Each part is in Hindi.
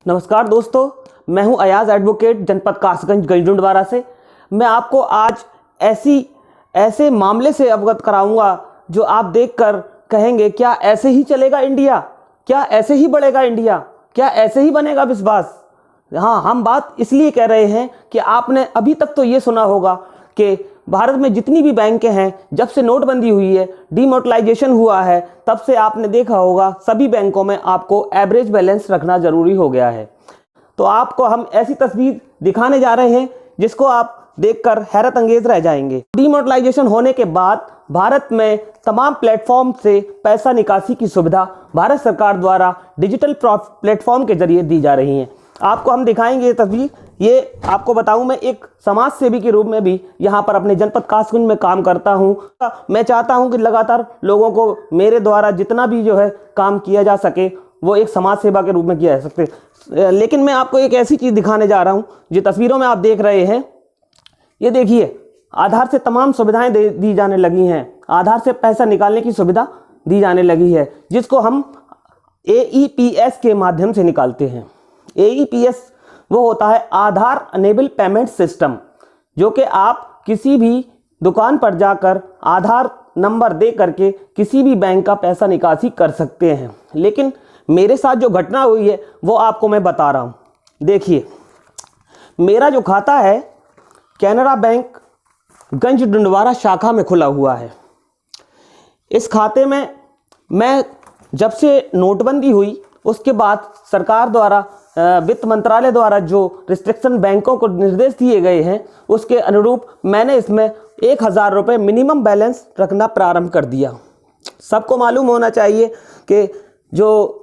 नमस्कार दोस्तों, मैं हूं अयाज एडवोकेट, जनपद कासगंज गंजडुंडवारा से। मैं आपको आज ऐसे मामले से अवगत कराऊंगा जो आप देखकर कहेंगे क्या ऐसे ही चलेगा इंडिया, क्या ऐसे ही बढ़ेगा इंडिया, क्या ऐसे ही बनेगा विश्वास। हाँ, हम बात इसलिए कह रहे हैं कि आपने अभी तक तो ये सुना होगा कि भारत में जितनी भी बैंकें हैं, जब से नोटबंदी हुई है, डीमोनेटाइजेशन हुआ है, तब से आपने देखा होगा सभी बैंकों में आपको एवरेज बैलेंस रखना जरूरी हो गया है। तो आपको हम ऐसी तस्वीर दिखाने जा रहे हैं जिसको आप देखकर हैरत अंगेज रह जाएंगे। डीमोनेटाइजेशन होने के बाद भारत में तमाम प्लेटफॉर्म से पैसा निकासी की सुविधा भारत सरकार द्वारा डिजिटल प्लेटफॉर्म के जरिए दी जा रही है। आपको हम दिखाएंगे ये तस्वीर। ये आपको बताऊं, मैं एक समाज सेवी के रूप में भी यहाँ पर अपने जनपद कासगंज में काम करता हूँ। मैं चाहता हूँ कि लगातार लोगों को मेरे द्वारा जितना भी जो है काम किया जा सके वो एक समाज सेवा के रूप में किया जा सकते। लेकिन मैं आपको एक ऐसी चीज़ दिखाने जा रहा हूँ जो तस्वीरों में आप देख रहे हैं। ये देखिए, आधार से तमाम सुविधाएं दी जाने लगी हैं। आधार से पैसा निकालने की सुविधा दी जाने लगी है, जिसको हम AEPS के माध्यम से निकालते हैं। AEPS वो होता है आधार अनेबल पेमेंट सिस्टम, जो कि आप किसी भी दुकान पर जाकर आधार नंबर दे करके किसी भी बैंक का पैसा निकासी कर सकते हैं। लेकिन मेरे साथ जो घटना हुई है वो आपको मैं बता रहा हूँ। देखिए, मेरा जो खाता है कैनरा बैंक गंजडुंडवारा शाखा में खुला हुआ है। इस खाते में मैं जब से नोटबंदी हुई उसके बाद सरकार द्वारा वित्त मंत्रालय द्वारा जो रिस्ट्रिक्शन बैंकों को निर्देश दिए गए हैं उसके अनुरूप मैंने इसमें 1000 रुपये मिनिमम बैलेंस रखना प्रारंभ कर दिया। सबको मालूम होना चाहिए कि जो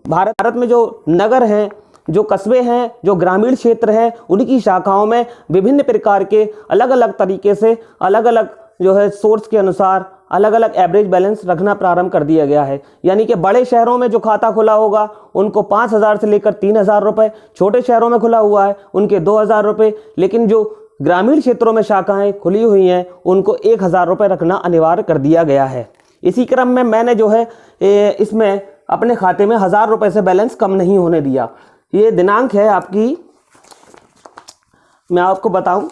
भारत में जो नगर हैं, जो कस्बे हैं, जो ग्रामीण क्षेत्र हैं, उनकी शाखाओं में विभिन्न प्रकार के अलग अलग तरीके से अलग अलग जो है सोर्स के अनुसार अलग अलग एवरेज बैलेंस रखना प्रारंभ कर दिया गया है। यानी कि बड़े शहरों में जो खाता खुला होगा उनको 5000 से लेकर 3000 रुपये, छोटे शहरों में खुला हुआ है उनके 2000 रुपये, लेकिन जो ग्रामीण क्षेत्रों में शाखाएं खुली हुई हैं उनको 1000 रुपये रखना अनिवार्य कर दिया गया है। इसी क्रम में मैंने जो है इसमें अपने खाते में 1000 रुपये से बैलेंस कम नहीं होने दिया। ये दिनांक है आपकी, मैं आपको बताऊं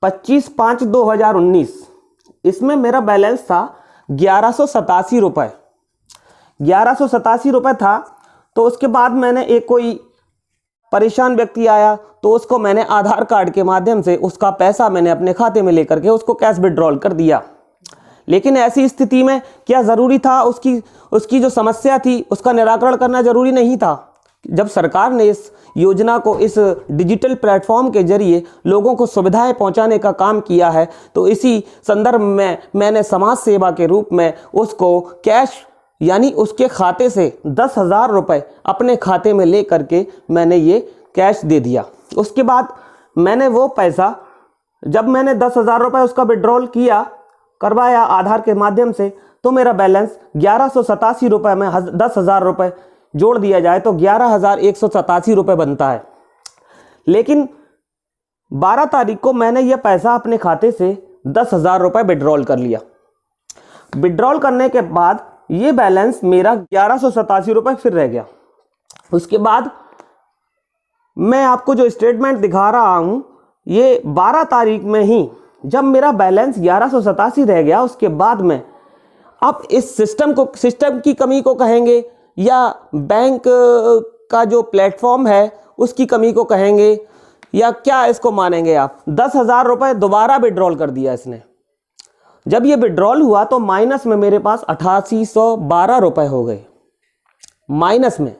25/5/2019। इसमें मेरा बैलेंस था 1187 रुपये। 1187 रुपये था। तो उसके बाद मैंने एक कोई परेशान व्यक्ति आया तो उसको मैंने आधार कार्ड के माध्यम से उसका पैसा मैंने अपने खाते में लेकर के उसको कैश विड्रॉल कर दिया। लेकिन ऐसी स्थिति में क्या ज़रूरी था, उसकी जो समस्या थी उसका निराकरण करना ज़रूरी नहीं था। जब सरकार ने इस योजना को इस डिजिटल प्लेटफॉर्म के जरिए लोगों को सुविधाएं पहुंचाने का काम किया है, तो इसी संदर्भ में मैंने समाज सेवा के रूप में उसको कैश यानी उसके खाते से 10,000 रुपये अपने खाते में ले करके मैंने ये कैश दे दिया। उसके बाद मैंने वो पैसा, जब मैंने 10,000 रुपये उसका विड्रॉल करवाया आधार के माध्यम से, तो मेरा बैलेंस 1187 रुपये में 10,000 रुपये जोड़ दिया जाए तो 11,187 रुपये बनता है। लेकिन 12 तारीख को मैंने यह पैसा अपने खाते से 10,000 रुपये विड्रॉल कर लिया। विड्रॉल करने के बाद ये बैलेंस मेरा 1187 रुपये फिर रह गया। उसके बाद मैं आपको जो स्टेटमेंट दिखा रहा हूँ, ये 12 तारीख में ही जब मेरा बैलेंस 1187 रह गया, उसके बाद में अब इस सिस्टम की कमी को कहेंगे या बैंक का जो प्लेटफॉर्म है उसकी कमी को कहेंगे या क्या इसको मानेंगे आप। 10,000 रुपये दोबारा विड्रॉल कर दिया इसने। जब ये विड्रॉल हुआ तो माइनस में मेरे पास 8812 रुपये हो गए, माइनस में।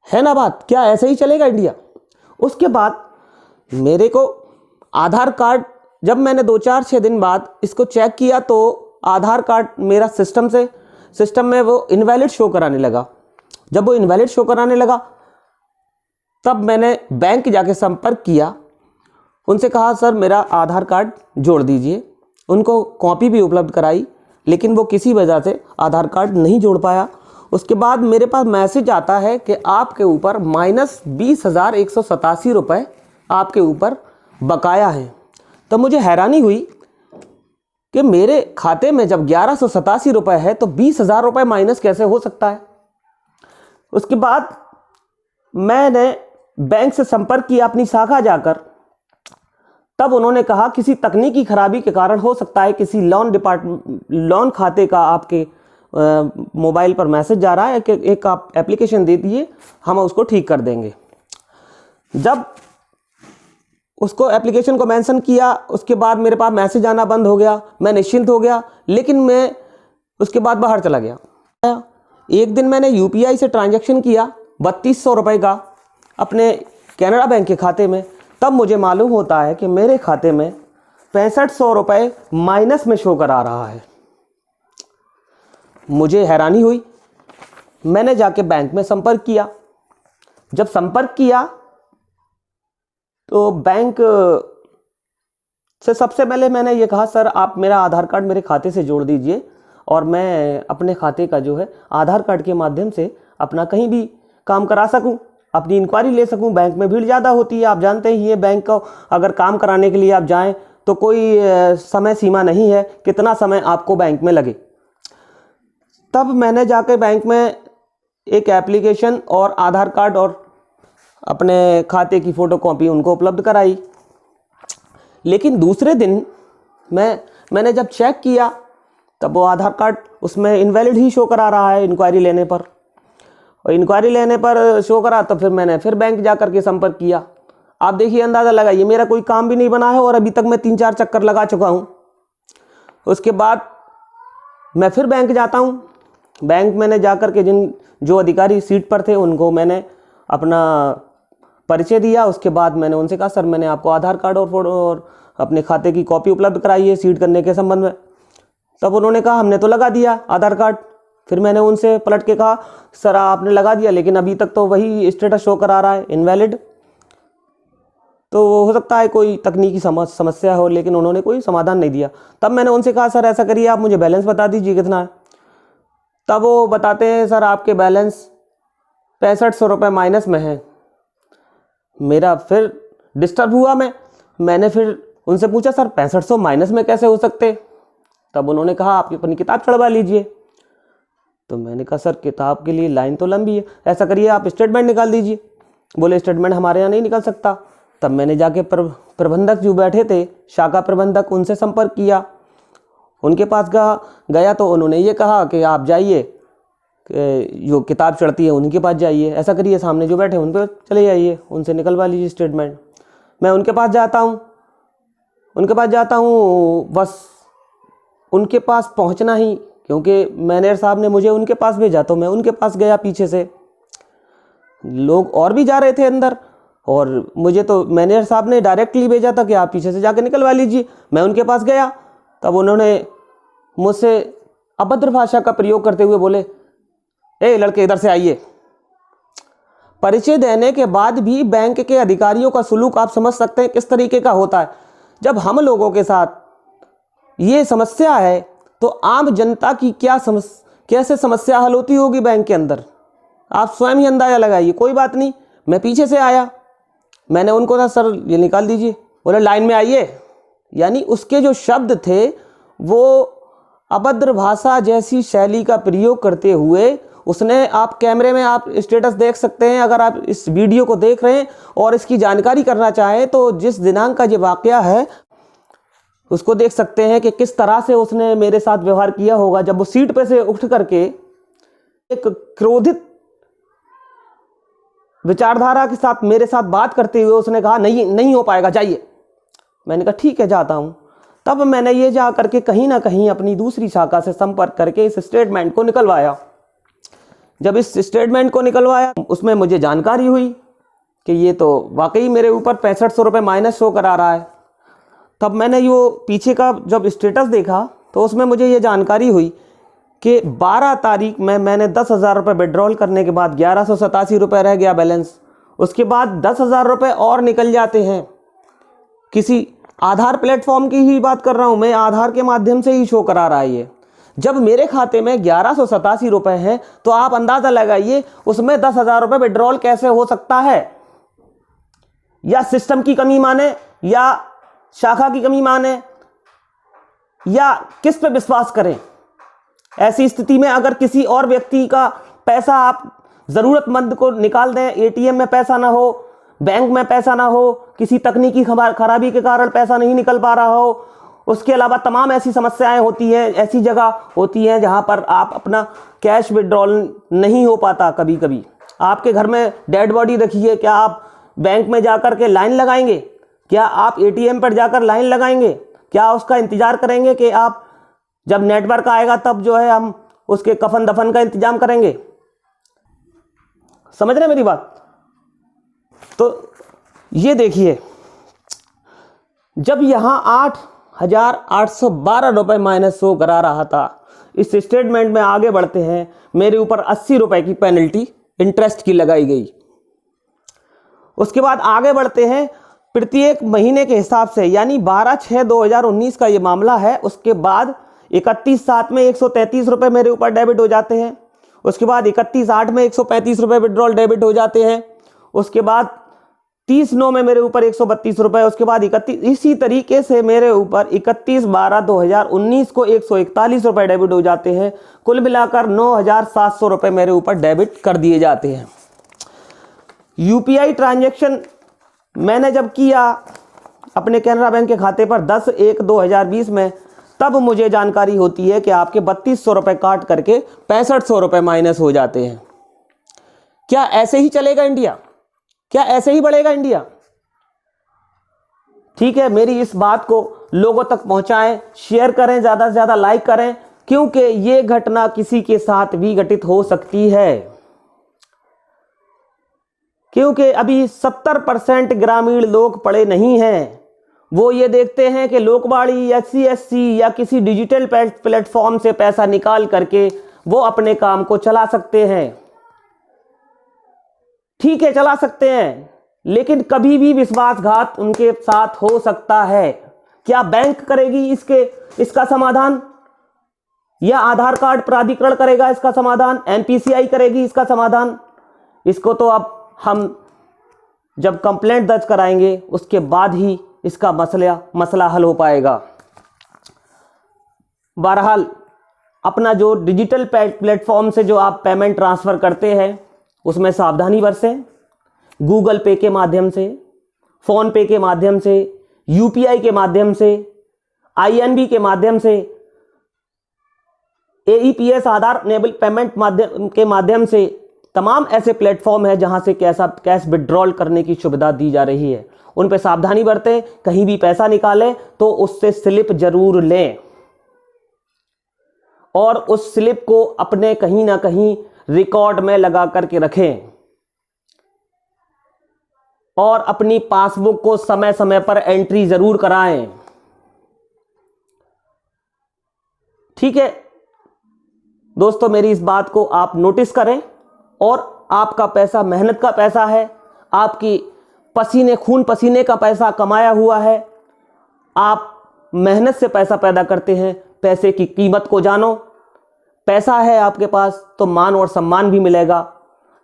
है ना बात, क्या ऐसे ही चलेगा इंडिया। उसके बाद मेरे को आधार कार्ड, जब मैंने 2-4-6 दिन बाद इसको चेक किया तो आधार कार्ड मेरा सिस्टम में वो इनवैलिड शो कराने लगा। जब वो इनवैलिड शो कराने लगा तब मैंने बैंक जाके संपर्क किया, उनसे कहा सर मेरा आधार कार्ड जोड़ दीजिए। उनको कॉपी भी उपलब्ध कराई, लेकिन वो किसी वजह से आधार कार्ड नहीं जोड़ पाया। उसके बाद मेरे पास मैसेज आता है कि आपके ऊपर -20,187 रुपये आपके ऊपर बकाया है। तो मुझे हैरानी हुई कि मेरे खाते में जब 1187 रुपये है तो 20,000 रुपये माइनस कैसे हो सकता है। उसके बाद मैंने बैंक से संपर्क किया अपनी शाखा जाकर। तब उन्होंने कहा किसी तकनीकी खराबी के कारण हो सकता है, किसी लोन खाते का आपके मोबाइल पर मैसेज जा रहा है कि एक आप एप्लीकेशन दे दिए, हम उसको ठीक कर देंगे। जब उसको एप्लीकेशन को मेंशन किया, उसके बाद मेरे पास मैसेज आना बंद हो गया, मैं निश्चिंत हो गया। लेकिन मैं उसके बाद बाहर चला गया। एक दिन मैंने यूपीआई से ट्रांजैक्शन किया 3200 रुपये का अपने कैनरा बैंक के खाते में। तब मुझे मालूम होता है कि मेरे खाते में 6500 रुपये माइनस में शो करा रहा है। मुझे हैरानी हुई। मैंने जाके बैंक में संपर्क किया। जब संपर्क किया तो बैंक से सबसे पहले मैंने ये कहा, सर आप मेरा आधार कार्ड मेरे खाते से जोड़ दीजिए और मैं अपने खाते का जो है आधार कार्ड के माध्यम से अपना कहीं भी काम करा सकूं, अपनी इंक्वायरी ले सकूं। बैंक में भीड़ ज़्यादा होती है, आप जानते ही, ये बैंक को अगर काम कराने के लिए आप जाएं तो कोई समय सीमा नहीं है कितना समय आपको बैंक में लगे। तब मैंने जाके बैंक में एक एप्लीकेशन और आधार कार्ड और अपने खाते की फ़ोटोकॉपी उनको उपलब्ध कराई। लेकिन दूसरे दिन मैंने जब चेक किया तब वो आधार कार्ड उसमें इनवैलिड ही शो करा रहा है इंक्वायरी लेने पर। और इंक्वायरी लेने पर शो करा तो फिर मैंने बैंक जा कर के संपर्क किया। आप देखिए, अंदाज़ा लगाइए, मेरा कोई काम भी नहीं बना है और अभी तक मैं 3-4 चक्कर लगा चुका हूँ। उसके बाद मैं फिर बैंक जाता हूँ। बैंक मैंने जा कर के जो अधिकारी सीट पर थे उनको मैंने अपना परिचय दिया। उसके बाद मैंने उनसे कहा, सर मैंने आपको आधार कार्ड और फोटो और अपने खाते की कॉपी उपलब्ध कराई है सीड करने के संबंध में। तब उन्होंने कहा हमने तो लगा दिया आधार कार्ड। फिर मैंने उनसे पलट के कहा, सर आपने लगा दिया लेकिन अभी तक तो वही स्टेटस शो करा रहा है, इनवैलिड। तो हो सकता है कोई तकनीकी समस्या हो, लेकिन उन्होंने कोई समाधान नहीं दिया। तब मैंने उनसे कहा, सर ऐसा करिए आप मुझे बैलेंस बता दीजिए कितना है। तब वो बताते हैं, सर आपके बैलेंस 6500 रुपये माइनस में है। मेरा फिर डिस्टर्ब हुआ। मैंने फिर उनसे पूछा, सर 6500 माइनस में कैसे हो सकते? तब उन्होंने कहा आप अपनी किताब चढ़वा लीजिए। तो मैंने कहा, सर किताब के लिए लाइन तो लंबी है, ऐसा करिए आप स्टेटमेंट निकाल दीजिए। बोले स्टेटमेंट हमारे यहाँ नहीं निकल सकता। तब मैंने जाके प्रबंधक जो बैठे थे, शाखा प्रबंधक, उनसे संपर्क किया। उनके पास गया तो उन्होंने ये कहा कि आप जाइए, जो किताब चढ़ती है उनके पास जाइए, ऐसा करिए सामने जो बैठे उन पर चले जाइए, उनसे निकलवा लीजिए स्टेटमेंट। मैं उनके पास जाता हूँ, बस उनके पास पहुँचना ही, क्योंकि मैनेजर साहब ने मुझे उनके पास भेजा तो मैं उनके पास गया। पीछे से लोग और भी जा रहे थे अंदर और मुझे तो मैनेजर साहब ने डायरेक्टली भेजा था कि आप पीछे से जाके निकलवा लीजिए। मैं उनके पास गया, तब उन्होंने मुझसे अभद्र भाषा का प्रयोग करते हुए बोले, ए लड़के इधर से आइए। परिचय देने के बाद भी बैंक के अधिकारियों का सुलूक आप समझ सकते हैं किस तरीके का होता है। जब हम लोगों के साथ ये समस्या है तो आम जनता की कैसे समस्या हल होती होगी बैंक के अंदर, आप स्वयं ही अंदाजा लगाइए। कोई बात नहीं, मैं पीछे से आया, मैंने उनको कहा, सर ये निकाल दीजिए। बोले लाइन में आइए। यानी उसके जो शब्द थे वो अभद्र भाषा जैसी शैली का प्रयोग करते हुए उसने, आप कैमरे में आप स्टेटस देख सकते हैं, अगर आप इस वीडियो को देख रहे हैं और इसकी जानकारी करना चाहें तो जिस दिनांक का ये वाकया है उसको देख सकते हैं कि किस तरह से उसने मेरे साथ व्यवहार किया होगा। जब वो सीट पे से उठ करके एक क्रोधित विचारधारा के साथ मेरे साथ बात करते हुए उसने कहा, नहीं हो पाएगा, जाइए। मैंने कहा ठीक है जाता हूँ। तब मैंने ये जा करके कहीं ना कहीं अपनी दूसरी शाखा से संपर्क करके इस स्टेटमेंट को निकलवाया। जब इस स्टेटमेंट को निकलवाया उसमें मुझे जानकारी हुई कि ये तो वाकई मेरे ऊपर 6500 रुपये माइनस शो करा रहा है। तब मैंने यो पीछे का जब स्टेटस देखा तो उसमें मुझे ये जानकारी हुई कि 12 तारीख में मैंने 10,000 रुपये विड्रॉल करने के बाद 1187 रुपये रह गया बैलेंस। उसके बाद 10,000 रुपये और निकल जाते हैं। किसी आधार प्लेटफॉर्म की ही बात कर रहा हूँ मैं, आधार के माध्यम से ही शो करा रहा है ये। जब मेरे खाते में 1187 रुपये हैं तो आप अंदाज़ा लगाइए उसमें 10,000 रुपये विड्रॉल कैसे हो सकता है। या सिस्टम की कमी माने, या शाखा की कमी माने, या किस पे विश्वास करें। ऐसी स्थिति में अगर किसी और व्यक्ति का पैसा आप ज़रूरतमंद को निकाल दें, एटीएम में पैसा ना हो, बैंक में पैसा ना हो, किसी तकनीकी खराबी के कारण पैसा नहीं निकल पा रहा हो। उसके अलावा तमाम ऐसी समस्याएं होती हैं, ऐसी जगह होती हैं जहां पर आप अपना कैश विड्रॉल नहीं हो पाता। कभी कभी आपके घर में डेड बॉडी रखी है, क्या आप बैंक में जाकर के लाइन लगाएंगे? क्या आप एटीएम पर जाकर लाइन लगाएंगे? क्या उसका इंतजार करेंगे कि आप जब नेटवर्क आएगा तब जो है हम उसके कफन दफन का इंतजाम करेंगे? समझ रहे हैं मेरी बात? तो ये देखिए, जब यहां 8,812 रुपये माइनस शो करा रहा था, इस स्टेटमेंट में आगे बढ़ते हैं, मेरे ऊपर 80 रुपये की पेनल्टी इंटरेस्ट की लगाई गई। उसके बाद आगे बढ़ते हैं, प्रत्येक महीने के हिसाब से, यानी 12/6/2019 का ये मामला है। उसके बाद 31/7 में 133 रुपये मेरे ऊपर डेबिट हो जाते हैं। उसके बाद 31/8 में 135 रुपये विड्रॉल डेबिट हो जाते हैं। उसके बाद 30/9 में मेरे ऊपर 132 रुपये। उसके बाद 31, इसी तरीके से मेरे ऊपर 31/12/2019 को 141 रुपये डेबिट हो जाते हैं। कुल मिलाकर 9,700 रुपये मेरे ऊपर डेबिट कर दिए जाते हैं। यूपीआई ट्रांजैक्शन मैंने जब किया अपने कैनरा बैंक के खाते पर 10/1/2020 में, तब मुझे जानकारी होती है कि आपके 3200 रुपये काट करके 6500 रुपये माइनस हो जाते हैं। क्या ऐसे ही चलेगा इंडिया? क्या ऐसे ही बढ़ेगा इंडिया? ठीक है, मेरी इस बात को लोगों तक पहुंचाएं, शेयर करें, ज्यादा से ज्यादा लाइक करें, क्योंकि ये घटना किसी के साथ भी घटित हो सकती है। क्योंकि अभी 70% ग्रामीण लोग पढ़े नहीं हैं। वो ये देखते हैं कि लोकवाणी, SC/SC या किसी डिजिटल प्लेटफॉर्म से पैसा निकाल करके वो अपने काम को चला सकते हैं। ठीक है, चला सकते हैं, लेकिन कभी भी विश्वासघात उनके साथ हो सकता है। क्या बैंक करेगी इसका समाधान, या आधार कार्ड प्राधिकरण करेगा इसका समाधान, NPCI करेगी इसका समाधान? इसको तो अब हम जब कंप्लेंट दर्ज कराएंगे उसके बाद ही इसका मसला हल हो पाएगा। बहरहाल, अपना जो डिजिटल प्लेटफॉर्म से जो आप पेमेंट ट्रांसफ़र करते हैं उसमें सावधानी बरतें। गूगल पे के माध्यम से, फ़ोन पे के माध्यम से, UPI के माध्यम से, INB के माध्यम से, AEPS आधार इनेबल पेमेंट के माध्यम से, तमाम ऐसे प्लेटफॉर्म है जहां से कैश विड्रॉल करने की सुविधा दी जा रही है। उन पे सावधानी बरतें। कहीं भी पैसा निकालें तो उससे स्लिप जरूर लें, और उस स्लिप को अपने कहीं ना कहीं रिकॉर्ड में लगा करके रखें, और अपनी पासबुक को समय समय पर एंट्री जरूर कराएं। ठीक है दोस्तों, मेरी इस बात को आप नोटिस करें, और आपका पैसा मेहनत का पैसा है, आपकी खून पसीने का पैसा कमाया हुआ है। आप मेहनत से पैसा पैदा करते हैं। पैसे की कीमत को जानो। पैसा है आपके पास तो मान और सम्मान भी मिलेगा।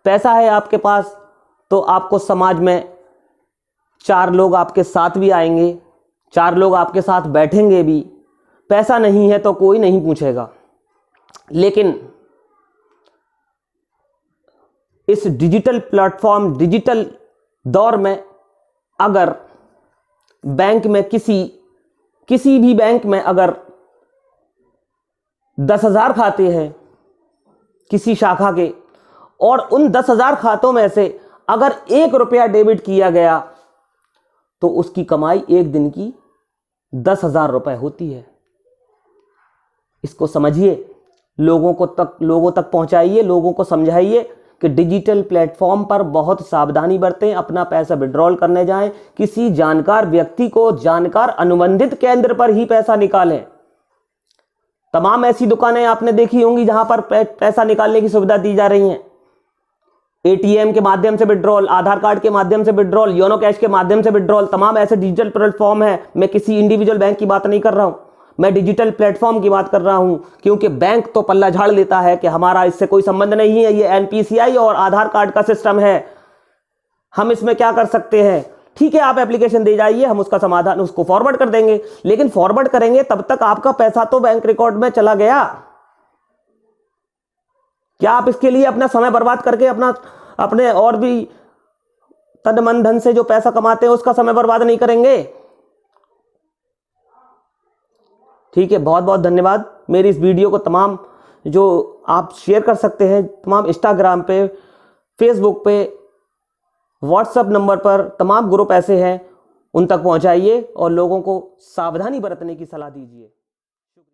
पैसा है आपके पास तो आपको समाज में 4 लोग आपके साथ भी आएंगे, 4 लोग आपके साथ बैठेंगे भी। पैसा नहीं है तो कोई नहीं पूछेगा। लेकिन इस डिजिटल प्लेटफॉर्म, डिजिटल दौर में अगर बैंक में किसी भी बैंक में अगर 10,000 खाते हैं किसी शाखा के, और उन 10,000 खातों में से अगर 1 रुपया डेबिट किया गया तो उसकी कमाई एक दिन की 10,000 रुपये होती है। इसको समझिए, लोगों तक पहुंचाइए, लोगों को समझाइए कि डिजिटल प्लेटफॉर्म पर बहुत सावधानी बरतें। अपना पैसा विड्रॉल करने जाएं, किसी जानकार व्यक्ति को, जानकार अनुबंधित केंद्र पर ही पैसा निकालें। तमाम ऐसी दुकानें आपने देखी होंगी जहां पर पैसा निकालने की सुविधा दी जा रही है। ATM के माध्यम से विड्रॉल, आधार कार्ड के माध्यम से विड्रॉल, योनो कैश के माध्यम से विड्रॉल, तमाम ऐसे डिजिटल प्लेटफॉर्म है। मैं किसी इंडिविजुअल बैंक की बात नहीं कर रहा हूं, मैं डिजिटल प्लेटफॉर्म की बात कर रहा हूं, क्योंकि बैंक तो पल्ला झाड़ लेता है कि हमारा इससे कोई संबंध नहीं है, ये NPCI और आधार कार्ड का सिस्टम है, हम इसमें क्या कर सकते हैं। ठीक है, आप एप्लीकेशन दे जाइए, हम उसका समाधान उसको फॉरवर्ड कर देंगे, लेकिन फॉरवर्ड करेंगे तब तक आपका पैसा तो बैंक रिकॉर्ड में चला गया। क्या आप इसके लिए अपना समय बर्बाद करके अपने और भी तन मन धन से जो पैसा कमाते हैं उसका समय बर्बाद नहीं करेंगे? ठीक है, बहुत बहुत धन्यवाद। मेरी इस वीडियो को तमाम जो आप शेयर कर सकते हैं, तमाम इंस्टाग्राम पे, फेसबुक पे, व्हाट्सएप नंबर पर तमाम ग्रुप ऐसे हैं, उन तक पहुंचाइए और लोगों को सावधानी बरतने की सलाह दीजिए।